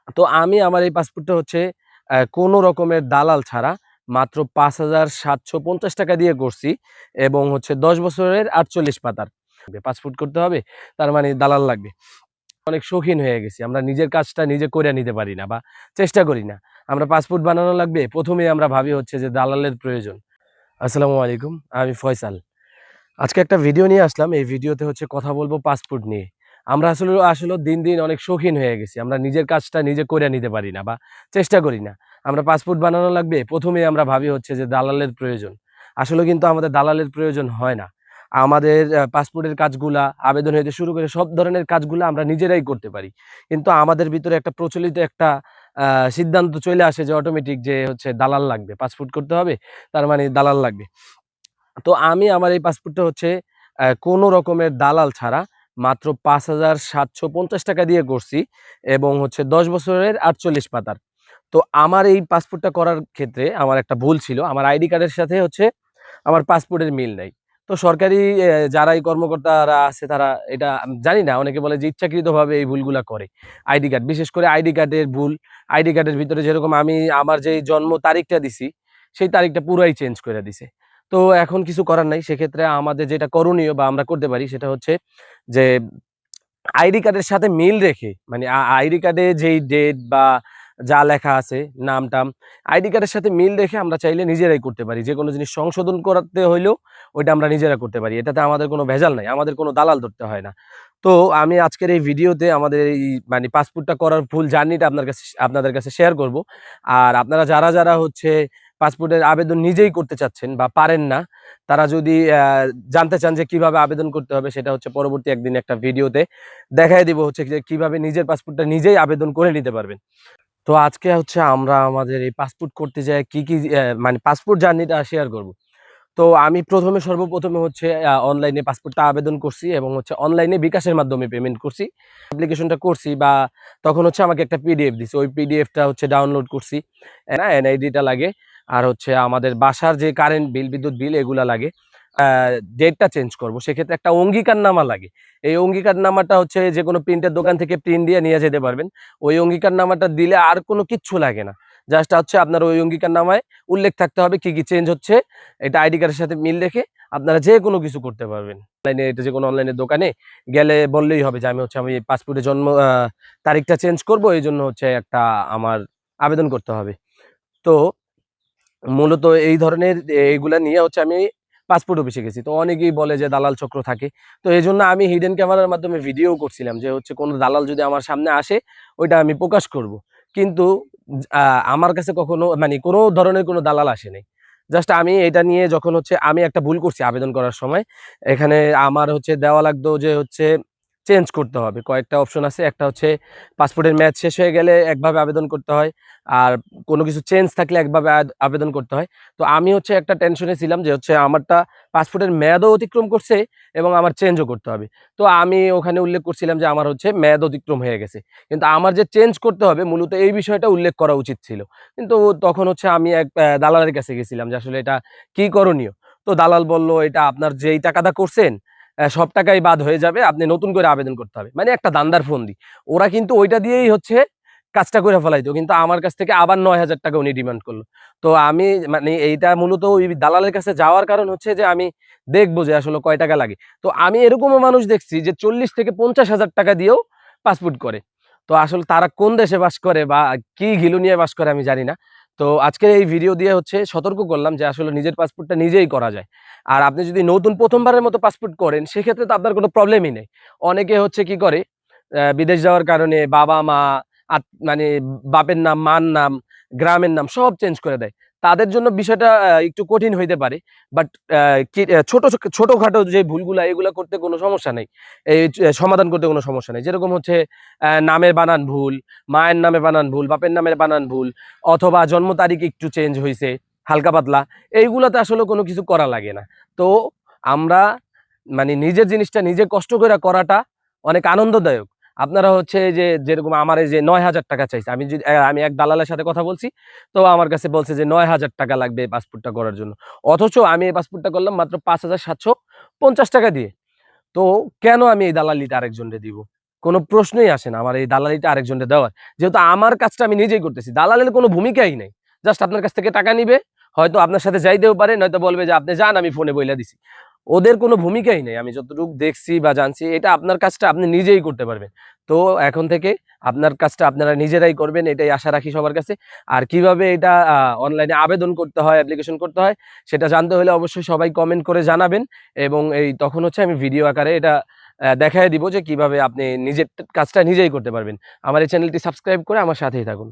তো আমি আমার এই পাসপোর্টটা হচ্ছে কোনো রকমের দালাল ছাড়া মাত্র ৫,৭৫০ টাকা দিয়ে করছি এবং হচ্ছে ১০ বছরের ৪৮ পাতার পাসপোর্ট করতে হবে, তার মানে দালাল লাগবে। অনেক শৌখিন হয়ে গেছি, আমরা নিজের কাজটা নিজে করে নিতে পারি না বা চেষ্টা করি না। আমরা পাসপোর্ট বানানো লাগবে, প্রথমেই আমরা ভাবি হচ্ছে যে দালালের প্রয়োজন। আসসালামু আলাইকুম, আমি ফয়সাল। আজকে একটা ভিডিও নিয়ে আসলাম। এই ভিডিওতে হচ্ছে কথা বলবো পাসপোর্ট নিয়ে। আমরা আসলে দিন দিন অনেক শৌখিন হয়ে গেছি, আমরা নিজের কাজটা নিজে করে নিতে পারি না বা চেষ্টা করি না। আমরা পাসপোর্ট বানানো লাগবে, প্রথমেই আমরা ভাবি হচ্ছে যে দালালের প্রয়োজন। আসলে কিন্তু আমাদের দালালের প্রয়োজন হয় না। আমাদের পাসপোর্টের কাজগুলা, আবেদন হইতে শুরু করে সব ধরনের কাজগুলা আমরা নিজেরাই করতে পারি। কিন্তু আমাদের ভিতরে একটা প্রচলিত একটা সিদ্ধান্ত চলে আসে যে অটোমেটিক যে হচ্ছে দালাল লাগবে, পাসপোর্ট করতে হবে, তার মানে দালাল লাগবে। তো আমি আমার এই পাসপোর্টটা হচ্ছে কোনো রকমের দালাল ছাড়া মাত্র ৫,৭৫০ টাকা দিয়ে করছি এবং হচ্ছে ১০ বছরের ৪৮ পাতার। তো আমার এই পাসপোর্টটা করার ক্ষেত্রে আমার একটা ভুল ছিল। আমার আইডি কার্ডের সাথে হচ্ছে আমার পাসপোর্টের মিল নাই। তো সরকারি যারাই কর্মকর্তারা আছে তারা এটা জানি না, অনেকে বলে যে ইচ্ছাকৃতভাবে এই ভুলগুলা করে। আইডি কার্ড, বিশেষ করে আইডি কার্ডের ভুল। আইডি কার্ডের ভিতরে যেরকম আমি আমার যেই জন্ম তারিখটা দিছি, সেই তারিখটা পুরাই চেঞ্জ করে দিছে। তো এখন কিছু করার নাই। সেক্ষেত্রে আমাদের যেটা করণীয় বা আমরা করতে পারি সেটা হচ্ছে যে আইডি কার্ডের সাথে মিল রেখে, মানে আইডি কার্ডে যেই ডেট বা যা লেখা আছে নাম-টাম, আইডি কার্ডের সাথে মিল রেখে আমরা চাইলে নিজেরাই করতে পারি। যেকোনো জিনিস সংশোধন করাতে হইলেও ওইটা আমরা নিজেরা করতে পারি। এটাতে আমাদের কোনো ভেজাল নাই। আমাদের কোনো দালাল ধরতে হয় না। তো আমি আজকের এই ভিডিওতে আমাদের এই মানে পাসপোর্টটা করার ফুল জার্নিটা আপনাদের কাছে শেয়ার করব। আর আপনারা যারা হচ্ছে পাসপোর্টের আবেদন নিজেই করতে চাচ্ছেন বা পারেন না, তারা যদি জানতে চান যে কিভাবে আবেদন করতে হবে, সেটা হচ্ছে পরবর্তী একদিন একটা ভিডিওতে দেখায় দিব হচ্ছে যে কিভাবে নিজের পাসপোর্টটা নিজেই আবেদন করে নিতে পারবেন। তো আজকে হচ্ছে আমরা আমাদের এই পাসপোর্ট করতে যাই কি মানে পাসপোর্ট জার্নিটা শেয়ার করব। তো আমি সর্বপ্রথমে হচ্ছে অনলাইনে পাসপোর্টটা আবেদন করছি এবং হচ্ছে অনলাইনে বিকাশের মাধ্যমে পেমেন্ট করছি। অ্যাপ্লিকেশনটা করছি বা তখন হচ্ছে আমাকে একটা পিডিএফ দিছে। ওই পিডিএফটা হচ্ছে ডাউনলোড করছি। এনআইডিটা লাগে আর হচ্ছে আমাদের বাসার যে কারেন্ট বিল, বিদ্যুৎ বিল এগুলা লাগে। ডেটটা চেঞ্জ করব। সেক্ষেত্রে একটা অঙ্গীকারনামা লাগে। এই অঙ্গীকারনামাটা হচ্ছে যেকোনো প্রিন্টের দোকান থেকে প্রিন্ট দিয়ে নিয়ে যেতে পারবেন। ওই অঙ্গীকারনামাটা দিলে আর কোনো কিচ্ছু লাগে না। জাস্ট হচ্ছে আপনার ওই অঙ্গীকারনামায় উল্লেখ থাকতে হবে কি চেঞ্জ হচ্ছে। এটা আইডি কার্ডের সাথে মিল রেখে আপনারা যেকোনো কিছু করতে পারবেন। অনলাইনে এটা যেকোনো অনলাইনের দোকানে গেলে বললেই হবে যে আমি পাসপোর্টের জন্ম তারিখটা চেঞ্জ করব। এইজন্য হচ্ছে একটা আমার আবেদন করতে হবে। তো মূলত এই ধরনের এইগুলা নিয়ে হচ্ছে আমি পাসপোর্ট অফিসে গেছি। তো অনেকেই বলে যে দালাল চক্র থাকে। তো এজন্য আমি হিডেন ক্যামেরার মাধ্যমে ভিডিও করছিলাম যে হচ্ছে কোনো দালাল যদি আমার সামনে আসে ওইটা আমি প্রকাশ করব। কিন্তু আমার কাছে কখনো মানে কোনো ধরনের কোনো দালাল আসে নাই। জাস্ট আমি এটা নিয়ে যখন হচ্ছে আমি একটা ভুল করছি আবেদন করার সময়। এখানে আমার হচ্ছে দেওয়া লাগতো যে হচ্ছে চেঞ্জ করতে হবে। কয়েকটা অপশন আছে। একটা হচ্ছে পাসপোর্টের মেয়াদ শেষ হয়ে গেলে একভাবে আবেদন করতে হয়। আর কোনো কিছু চেঞ্জ থাকলে একভাবে আবেদন করতে হয়। তো আমি হচ্ছে একটা টেনশনে ছিলাম যে হচ্ছে আমারটা পাসপোর্টের মেয়াদও অতিক্রম করছে এবং আমার চেঞ্জও করতে হবে। তো আমি ওখানে উল্লেখ করছিলাম যে আমার হচ্ছে মেয়াদ অতিক্রম হয়ে গেছে। কিন্তু আমার যে চেঞ্জ করতে হবে মূলত এই বিষয়টা উল্লেখ করা উচিত ছিল। কিন্তু তখন হচ্ছে আমি এক দালালের কাছে গেছিলাম যে আসলে এটা কি করণীয়? তো দালাল বলল, "এটা আপনার যেই টাকাটা করছেন সব টাকাই বাদ হয়ে যাবে। আপনি নতুন করে আবেদন করতে হবে।" মানে একটা ধান্দার ফন্দি। ওরা কিন্তু ওইটা দিয়েই হচ্ছে কাজটা কইরা ফেলাইতো। কিন্তু আমার কাছ থেকে আবার ৳৯,০০০ উনি ডিমান্ড করল। তো আমি মানে এইটা মূলত ওই দালালের কাছে যাওয়ার কারণ হচ্ছে যে আমি দেখবো যে আসলে কয় টাকা লাগে। তো আমি এরকমও মানুষ দেখছি যে ৪০ থেকে ৳৫০,০০০ দিয়েও পাসপোর্ট করে। তো আসলে তারা কোন দেশে বাস করে বা কি ঘিলু নিয়ে বাস করে আমি জানি না। তো আজকের এই ভিডিও দিয়ে হচ্ছে সতর্ক করলাম যে আসলে নিজের পাসপোর্টটা নিজেই করা যায়। আর আপনি যদি নতুন ১ম বারের মতো পাসপোর্ট করেন সেক্ষেত্রে তো আপনার কোনো প্রবলেমই নেই। অনেকে হচ্ছে কি করে বিদেশ যাওয়ার কারণে বাবা-মা মানে বাপের নাম, মার নাম, গ্রামের নাম সব চেঞ্জ করে দেয়। তাদের জন্য বিষয়টা একটু কঠিন হইতে পারে। বাট আ কি ছোটখাটো যে ভুলগুলা এগুলা করতে কোনো সমস্যা নাই। এই সমাধান করতে কোনো সমস্যা নাই। যেরকম হচ্ছে নামের বানান ভুল, মায়ের নামে বানান ভুল, বাপের নামের বানান ভুল অথবা জন্ম তারিখ একটু চেঞ্জ হইছে হালকা পাতলা। এইগুলাতে আসলে কোনো কিছু করা লাগে না। তো আমরা মানে নিজের জিনিসটা নিজে কষ্ট কইরা করাটা অনেক আনন্দদায়ক। আপনারা হচ্ছে যে যেরকম আমার এই যে ৳৯,০০০ চাইছে। আমি এক দালালের সাথে কথা বলছি। তো আমার কাছে বলছে যে ৳৯,০০০ লাগবে এই পাসপোর্টটা করার জন্য। অথচ আমি এই পাসপোর্টটা করলাম মাত্র ৳৫,৭৫০ দিয়ে। তো কেন আমি এই দালালিটা আরেকজনরে দিব? কোনো প্রশ্নই আসে না আমার এই দালালিটা আরেকজনকে দেওয়ার। যেহেতু আমার কাজটা আমি নিজেই করতেছি, দালালের কোনো ভূমিকাই নাই। জাস্ট আপনার কাছ থেকে টাকা নিবে, হয়তো আপনার সাথে যাইতেও পারে, নয়তো বলবে যে আপনি যান, আমি ফোনে বইলা দিছি। ওদের কোনো ভূমিকাই নেই। আমি যতটুকু দেখছি বা জানছি, এটা আপনার কাজটা আপনি নিজেই করতে পারবেন। তো এখন থেকে আপনার কাজটা আপনারা নিজেরাই করবেন, এটাই আশা রাখি সবার কাছে। আর কিভাবে এটা অনলাইনে আবেদন করতে হয়, অ্যাপ্লিকেশন করতে হয়, সেটা জানতে হলে অবশ্যই সবাই কমেন্ট করে জানাবেন। এবং তখন হচ্ছে আমি ভিডিও আকারে এটা দেখায় দিব যে কিভাবে আপনি নিজের কাজটা নিজেই করতে পারবেন। আমার এই চ্যানেলটি সাবস্ক্রাইব করে আমার সাথেই থাকুন।